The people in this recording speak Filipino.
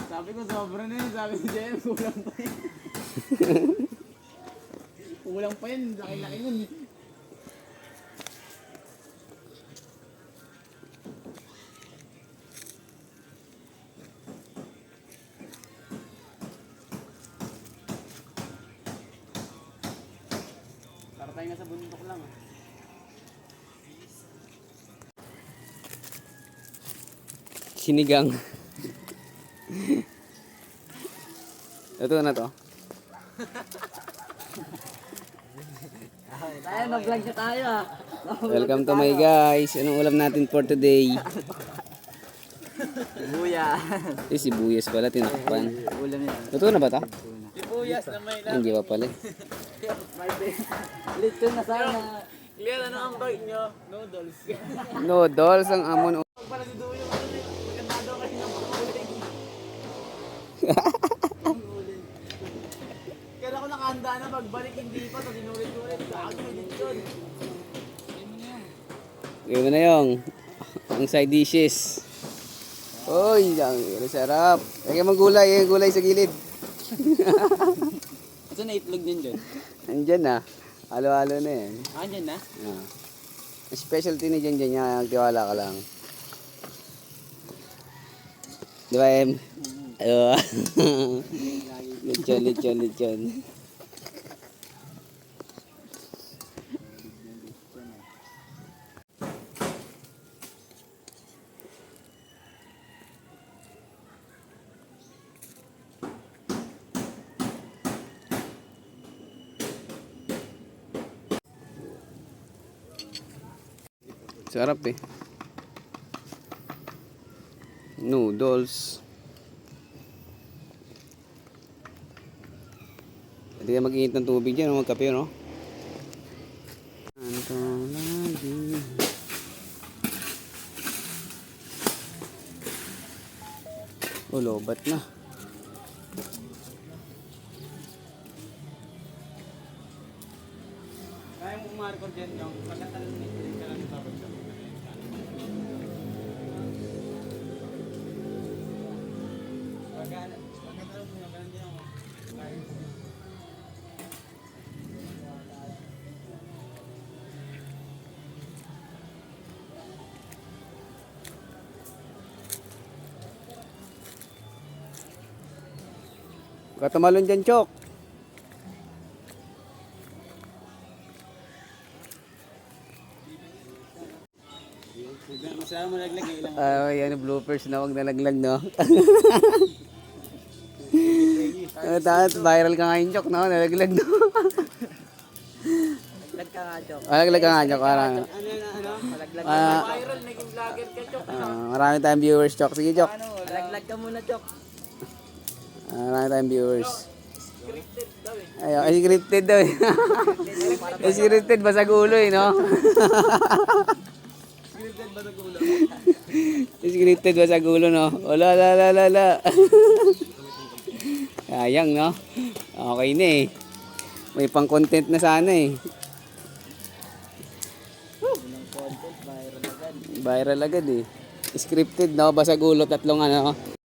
Sabi ko sobra na yun. Sabi ni Jem, kulang pa yun. Kulang pa yun. Laki-laki nun. Para tayo nga sa bundok lang. Sinigang. Ito na to. Tayo, mag-vlog na tayo ah. Welcome to my guys. Anong ulam natin for today? Buya. Sibuyas pala, tinakpan. Ulam yan. Ito na ba to? Sibuyas na may Hindi pa pala. Lechon na sana. Clear, ano ang bag nyo? Noodles. Noodles ang amon. Pag pala si Duyo, maganda daw kayo ng panguling. Kaya ako nakahanda na pagbalik hindi pa, tapos inulit-ulit. Sa akin may lechon. Gawin mo na yung ang side dishes. Uy, ang sarap. Lagyan mo gulay, gulay sa gilid. Ito na itlog din dyan. Andyan na. Halo-halo na yan. Andyan na? Ah. Ang specialty ni Jan niya, tiwala ka lang. Di ba, Em? Ayo. Lechon. Sarap eh. Noodles. Pwede ka mag-iinit ng tubig dyan o magkape, no? Oh, lobat na. Kaya mo umarikod dyan yung pagkatalong nito. Kaya lang tapos siya. Pagkatalong mo yung ganun din ako. Katamalon dyan, Chok. Masaya mo laglag eh. Ay, ano, bloopers na, wag nalaglag, no? Tapos viral ka ngayon, Chok, no? Nalaglag, no? Laglag ka nga, Chok. Nalaglag ka nga, Chok. Parang, Ano? Malaglag ka. ah, Viral, naging vlogger ka, Chok. marami tayong viewers, Chok. Sige, Chok. Malaglag ka muna, Chok. Marami tayong viewers. Scripted daw eh. Ay, scripted daw eh. Scripted, basag ulo eh, no? Scripted ba nag-ulo? Scripted, basag ulo, no? Wala. Sayang, no? Okay na eh. May pang content na sana eh. Viral agad eh. Scripted, no? Basag ulo, tatlong ano.